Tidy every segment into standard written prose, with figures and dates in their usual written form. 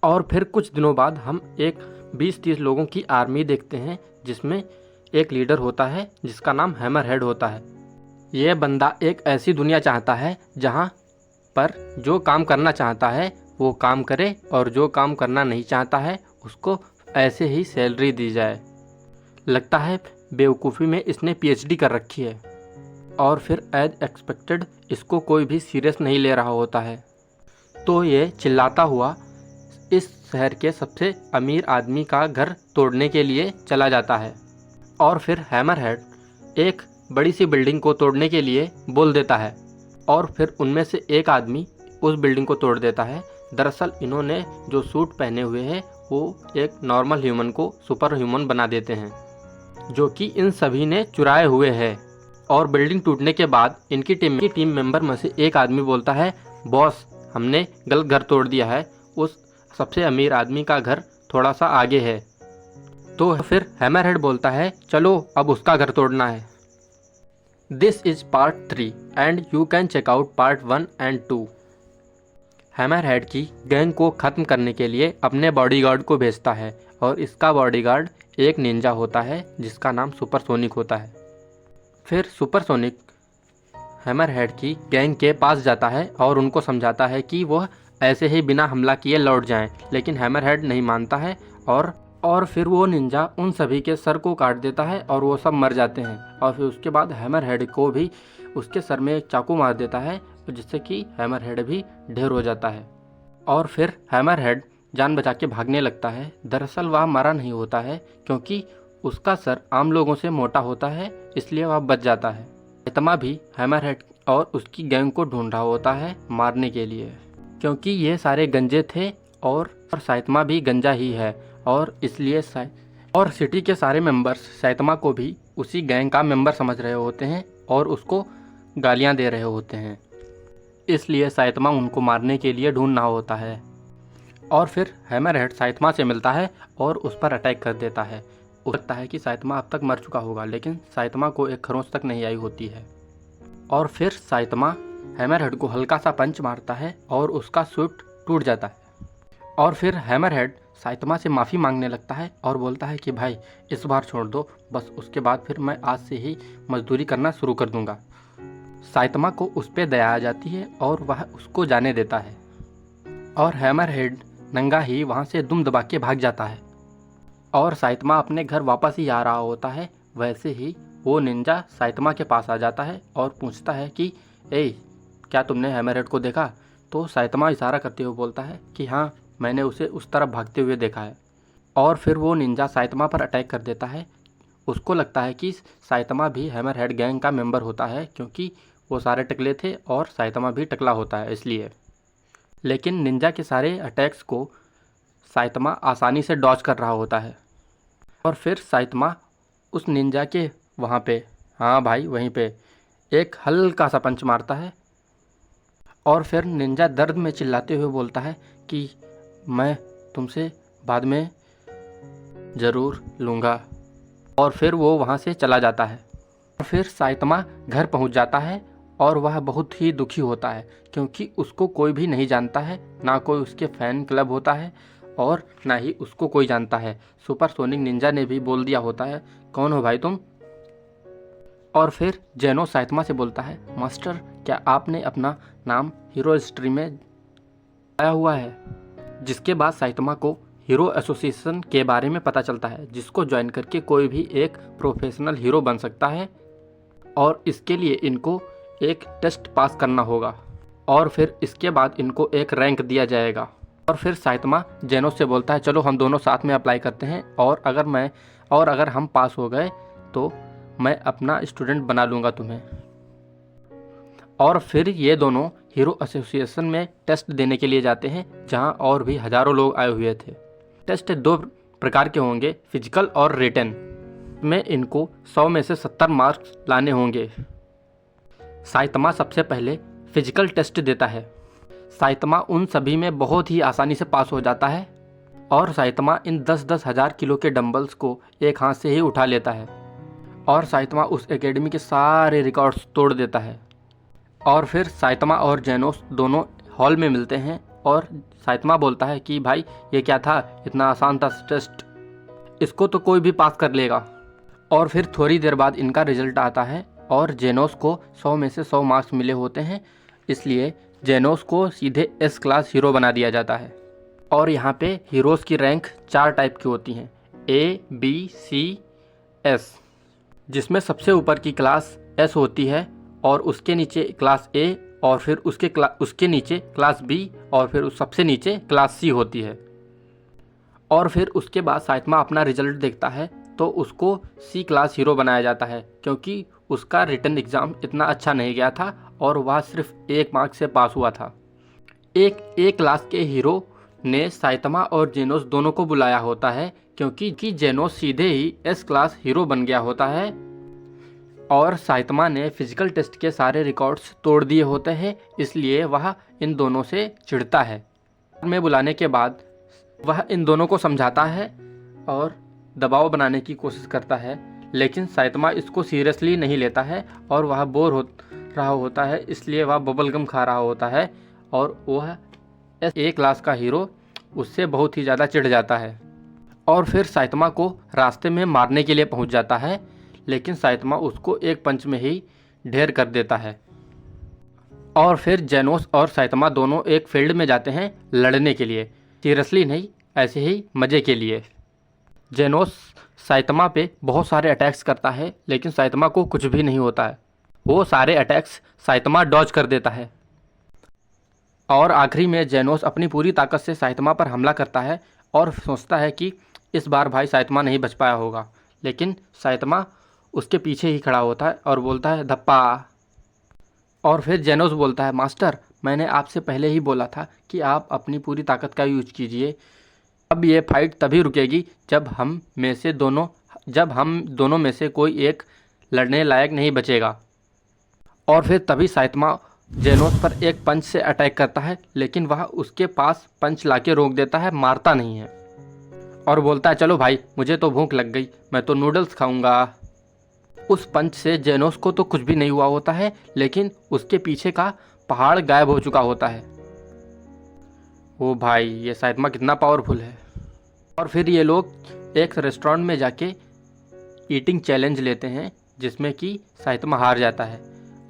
और फिर कुछ दिनों बाद हम एक 20-30 लोगों की आर्मी देखते हैं जिसमें एक लीडर होता है जिसका नाम हैमरहेड होता है। यह बंदा एक ऐसी दुनिया चाहता है जहां पर जो काम करना चाहता है वो काम करे और जो काम करना नहीं चाहता है उसको ऐसे ही सैलरी दी जाए। लगता है बेवकूफ़ी में इसने पीएचडी कर रखी है। और फिर एज एक्सपेक्टेड इसको कोई भी सीरियस नहीं ले रहा होता है, तो ये चिल्लाता हुआ इस शहर के सबसे अमीर आदमी का घर तोड़ने के लिए चला जाता है। और फिर हैमरहेड एक बड़ी सी बिल्डिंग को तोड़ने के लिए बोल देता है और फिर उनमें से एक आदमी उस बिल्डिंग को तोड़ देता है। दरअसल इन्होंने जो सूट पहने हुए हैं वो एक नॉर्मल ह्यूमन को सुपर ह्यूमन बना देते हैं, जो कि इन सभी ने चुराए हुए हैं। और बिल्डिंग टूटने के बाद इनकी टीम मेंबर में से एक आदमी बोलता है, बॉस हमने गलत घर तोड़ दिया है, उस सबसे अमीर आदमी का घर थोड़ा सा आगे है। तो फिर हैमरहेड बोलता है, चलो अब उसका घर तोड़ना है। This is part 3 and you can check out part 1 and 2। Hammerhead की गैंग को ख़त्म करने के लिए अपने बॉडीगार्ड को भेजता है और इसका बॉडीगार्ड एक निंजा होता है जिसका नाम सुपरसोनिक होता है। फिर सुपरसोनिक हैमरहेड की गैंग के पास जाता है और उनको समझाता है कि वह ऐसे ही बिना हमला किए लौट जाएं, लेकिन हैमरहेड नहीं मानता है और फिर वो निंजा उन सभी के सर को काट देता है और वो सब मर जाते हैं। और फिर उसके बाद हैमरहेड को भी उसके सर में एक चाकू मार देता है जिससे कि हैमरहेड भी ढेर हो जाता है। और फिर हैमरहेड जान बचा के भागने लगता है। दरअसल वह मरा नहीं होता है क्योंकि उसका सर आम लोगों से मोटा होता है, इसलिए वह बच जाता है। साइतमा भी हैमरहेड और उसकी गैंग को ढूंढ रहा होता है मारने के लिए, क्योंकि ये सारे गंजे थे और साइतमा भी गंजा ही है और इसलिए और सिटी के सारे मेंबर्स साइतमा को भी उसी गैंग का मेंबर समझ रहे होते हैं और उसको गालियां दे रहे होते हैं, इसलिए साइतमा उनको मारने के लिए ढूंढना होता है। और फिर हैमरहेड साइतमा से मिलता है और उस पर अटैक कर देता है। लगता है कि साइतमा अब तक मर चुका होगा, लेकिन साइतमा को एक खरोंच तक नहीं आई होती है। और फिर साइतमा हैमरहेड को हल्का सा पंच मारता है और उसका सूट टूट जाता है। और फिर हैमरहेड साइतमा से माफ़ी मांगने लगता है और बोलता है कि भाई इस बार छोड़ दो, बस उसके बाद फिर मैं आज से ही मजदूरी करना शुरू कर दूंगा। साइतमा को उस पर दया आ जाती है और वह उसको जाने देता है और हैमरहेड नंगा ही वहाँ से दुम दबा के भाग जाता है। और साइतमा अपने घर वापस ही आ रहा होता है। वैसे ही वो निंजा साइतमा के पास आ जाता है और पूछता है कि ए क्या तुमने हैमरहेड को देखा? तो साइतमा इशारा करते हुए बोलता है कि हाँ, मैंने उसे उस तरफ भागते हुए देखा है। और फिर वो निंजा साइतमा पर अटैक कर देता है। उसको लगता है कि साइतमा भी हैमरहेड गैंग का मेंबर होता है क्योंकि वो सारे टकले थे और साइतमा भी टकला होता है इसलिए। लेकिन निंजा के सारे अटैक्स को साइतमा आसानी से डॉज कर रहा होता है। और फिर साइतमा उस निंजा के वहाँ पे, हाँ भाई वहीं पे, एक हल्का सा पंच मारता है। और फिर निंजा दर्द में चिल्लाते हुए बोलता है कि मैं तुमसे बाद में ज़रूर लूँगा। और फिर वो वहाँ से चला जाता है। और फिर साइतमा घर पहुँच जाता है और वह बहुत ही दुखी होता है क्योंकि उसको कोई भी नहीं जानता है, ना कोई उसके फ़ैन क्लब होता है और ना ही उसको कोई जानता है। सुपरसोनिक निंजा ने भी बोल दिया होता है, कौन हो भाई तुम? और फिर जेनो साइतमा से बोलता है, मास्टर क्या आपने अपना नाम हीरो हिस्ट्री में आया हुआ है? जिसके बाद साइतमा को हीरो एसोसिएशन के बारे में पता चलता है जिसको ज्वाइन करके कोई भी एक प्रोफेशनल हीरो बन सकता है और इसके लिए इनको एक टेस्ट पास करना होगा और फिर इसके बाद इनको एक रैंक दिया जाएगा। और फिर साइतमा जेनो से बोलता है, चलो हम दोनों साथ में अप्लाई करते हैं और अगर हम पास हो गए तो मैं अपना स्टूडेंट बना लूँगा तुम्हें। और फिर ये दोनों हीरो एसोसिएशन में टेस्ट देने के लिए जाते हैं जहां और भी हज़ारों लोग आए हुए थे। टेस्ट 2 प्रकार के होंगे, फिजिकल और रिटन में इनको 100 में से 70 मार्क्स लाने होंगे। साइतमा सबसे पहले फिजिकल टेस्ट देता है। साइतमा उन सभी में बहुत ही आसानी से पास हो जाता है और साइतमा इन 10-10 हज़ार किलो के डंबल्स को एक हाथ से ही उठा लेता है और साइतमा उस एकेडमी के सारे रिकॉर्ड्स तोड़ देता है। और फिर साइतमा और जेनोस दोनों हॉल में मिलते हैं और साइतमा बोलता है कि भाई ये क्या था, इतना आसान था टेस्ट, इसको तो कोई भी पास कर लेगा। और फिर थोड़ी देर बाद इनका रिजल्ट आता है और जेनोस को 100 में से 100 मार्क्स मिले होते हैं, इसलिए जेनोस को सीधे एस क्लास हीरो बना दिया जाता है। और यहाँ पे हीरोज़ की रैंक 4 टाइप की होती हैं, A, B, C, S, जिसमें सबसे ऊपर की क्लास S होती है और उसके नीचे क्लास A और फिर उसके नीचे क्लास B और फिर सबसे नीचे क्लास C होती है। और फिर उसके बाद साइतमा अपना रिजल्ट देखता है तो उसको C क्लास हीरो बनाया जाता है, क्योंकि उसका रिटन एग्ज़ाम इतना अच्छा नहीं गया था और वह सिर्फ 1 मार्क से पास हुआ था। एक A क्लास के हीरो ने साइतमा और जेनोस दोनों को बुलाया होता है, क्योंकि जेनोस सीधे ही S क्लास हीरो बन गया होता है और साइतमा ने फिजिकल टेस्ट के सारे रिकॉर्ड्स तोड़ दिए होते हैं, इसलिए वह इन दोनों से चिढ़ता है। में बुलाने के बाद वह इन दोनों को समझाता है और दबाव बनाने की कोशिश करता है, लेकिन साइतमा इसको सीरियसली नहीं लेता है और वह बोर हो रहा होता है, इसलिए वह बबल गम खा रहा होता है और वह A क्लास का हीरो उससे बहुत ही ज़्यादा चिढ़ जाता है और फिर साइतमा को रास्ते में मारने के लिए पहुंच जाता है, लेकिन साइतमा उसको एक पंच में ही ढेर कर देता है। और फिर जेनोस और साइतमा दोनों एक फील्ड में जाते हैं लड़ने के लिए, सीरियसली नहीं, ऐसे ही मज़े के लिए। जेनोस साइतमा पे बहुत सारे अटैक्स करता है, लेकिन साइतमा को कुछ भी नहीं होता है। वो सारे अटैक्स साइतमा डॉज कर देता है और आखिरी में जेनोस अपनी पूरी ताकत से साइतमा पर हमला करता है और सोचता है कि इस बार भाई साइतमा नहीं बच पाया होगा, लेकिन साइतमा उसके पीछे ही खड़ा होता है और बोलता है धप्पा। और फिर जेनोस बोलता है, मास्टर मैंने आपसे पहले ही बोला था कि आप अपनी पूरी ताकत का यूज कीजिए, अब ये फाइट तभी रुकेगी जब हम दोनों में से कोई एक लड़ने लायक नहीं बचेगा। और फिर तभी साइतमा जेनोस पर एक पंच से अटैक करता है, लेकिन वह उसके पास पंच लाके रोक देता है, मारता नहीं है और बोलता है चलो भाई मुझे तो भूख लग गई, मैं तो नूडल्स खाऊंगा। उस पंच से जेनोस को तो कुछ भी नहीं हुआ होता है, लेकिन उसके पीछे का पहाड़ गायब हो चुका होता है। ओ भाई ये साइतमा कितना पावरफुल है। और फिर ये लोग एक रेस्टोरेंट में जाके ईटिंग चैलेंज लेते हैं, जिसमें कि साइतमा हार जाता है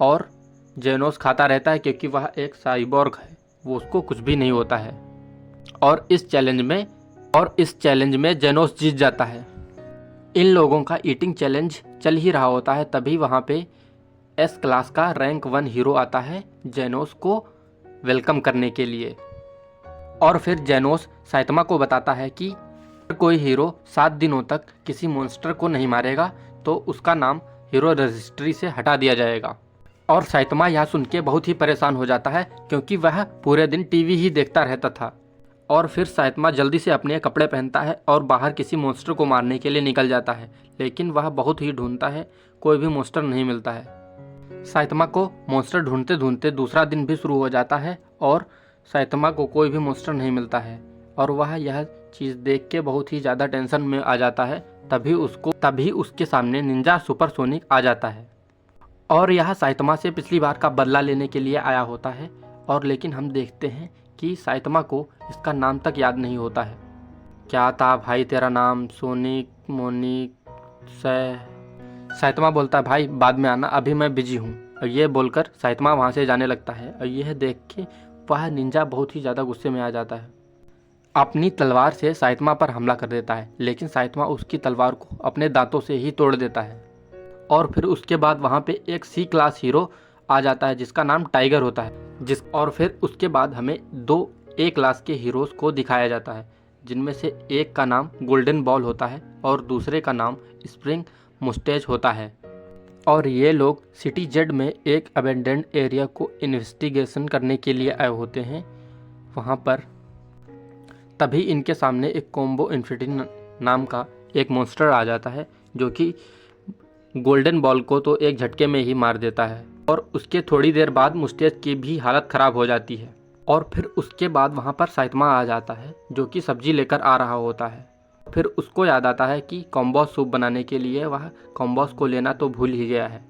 और जेनोस खाता रहता है, क्योंकि वह एक साइबोर्ग है, वो उसको कुछ भी नहीं होता है। और इस चैलेंज में जेनोस जीत जाता है। इन लोगों का ईटिंग चैलेंज चल ही रहा होता है, तभी वहाँ पे एस क्लास का रैंक 1 हीरो आता है जेनोस को वेलकम करने के लिए। और फिर जेनोस साइतमा को बताता है कि कोई हीरो 7 दिनों तक किसी मॉन्स्टर को नहीं मारेगा तो उसका नाम हीरो रजिस्ट्री से हटा दिया जाएगा। और साइतमा यह सुन के बहुत ही परेशान हो जाता है, क्योंकि वह पूरे दिन टीवी ही देखता रहता था। और फिर साइतमा जल्दी से अपने कपड़े पहनता है और बाहर किसी मॉन्स्टर को मारने के लिए निकल जाता है, लेकिन वह बहुत ही ढूंढता है, कोई भी मॉन्स्टर नहीं मिलता है। साइतमा को मॉन्स्टर ढूंढते ढूंढते दूसरा दिन भी शुरू हो जाता है और साइतमा को कोई भी मॉन्स्टर नहीं मिलता है और वह यह चीज़ देख के बहुत ही ज़्यादा टेंशन में आ जाता है। तभी उसके सामने निंजा सुपरसोनिक आ जाता है और यह साइतमा से पिछली बार का बदला लेने के लिए आया होता है। और लेकिन हम देखते हैं कि साइतमा को इसका नाम तक याद नहीं होता है। क्या था भाई तेरा नाम? सोनिक, मोनिक, साइतमा बोलता है भाई बाद में आना, अभी मैं बिजी हूँ। और ये बोलकर साइतमा वहाँ से जाने लगता है और यह देख के वह निंजा बहुत ही ज़्यादा गुस्से में आ जाता है। अपनी तलवार से साइतमा पर हमला कर देता है, लेकिन साइतमा उसकी तलवार को अपने दांतों से ही तोड़ देता है। और फिर उसके बाद वहाँ पे एक सी क्लास हीरो आ जाता है जिसका नाम टाइगर होता है। और फिर उसके बाद हमें 2 ए क्लास के हीरोज़ को दिखाया जाता है, जिनमें से एक का नाम गोल्डन बॉल होता है और दूसरे का नाम स्प्रिंग मुस्टेच होता है। और ये लोग सिटी जेड में एक अबेंडेंड एरिया को इन्वेस्टिगेशन करने के लिए आए होते हैं। वहाँ पर तभी इनके सामने एक कॉम्बो इन्फिनिटी नाम का एक मॉन्स्टर आ जाता है, जो कि गोल्डन बॉल को तो एक झटके में ही मार देता है। और उसके थोड़ी देर बाद मुस्टेच की भी हालत ख़राब हो जाती है। और फिर उसके बाद वहाँ पर साइतमा आ जाता है, जो कि सब्जी लेकर आ रहा होता है। फिर उसको याद आता है कि कॉम्बोस सूप बनाने के लिए वह कॉम्बोस को लेना तो भूल ही गया है।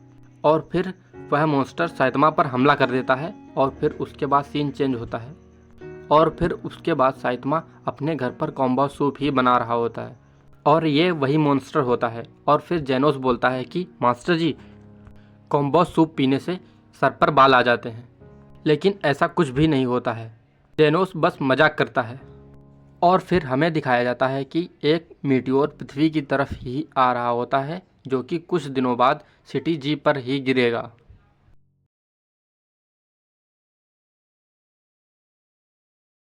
और फिर वह मॉन्स्टर साइतमा पर हमला कर देता है और फिर उसके बाद सीन चेंज होता है और फिर उसके बाद साइतमा अपने घर पर कॉम्बो सूप ही बना रहा होता है और ये वही मॉन्स्टर होता है। और फिर जेनोस बोलता है कि मास्टर जी, कॉम्बो सूप पीने से सर पर बाल आ जाते हैं, लेकिन ऐसा कुछ भी नहीं होता है। जेनोस बस मजाक करता है। और फिर हमें दिखाया जाता है कि एक मीटियोर पृथ्वी की तरफ ही आ रहा होता है, जो कि कुछ दिनों बाद सिटी जी पर ही गिरेगा।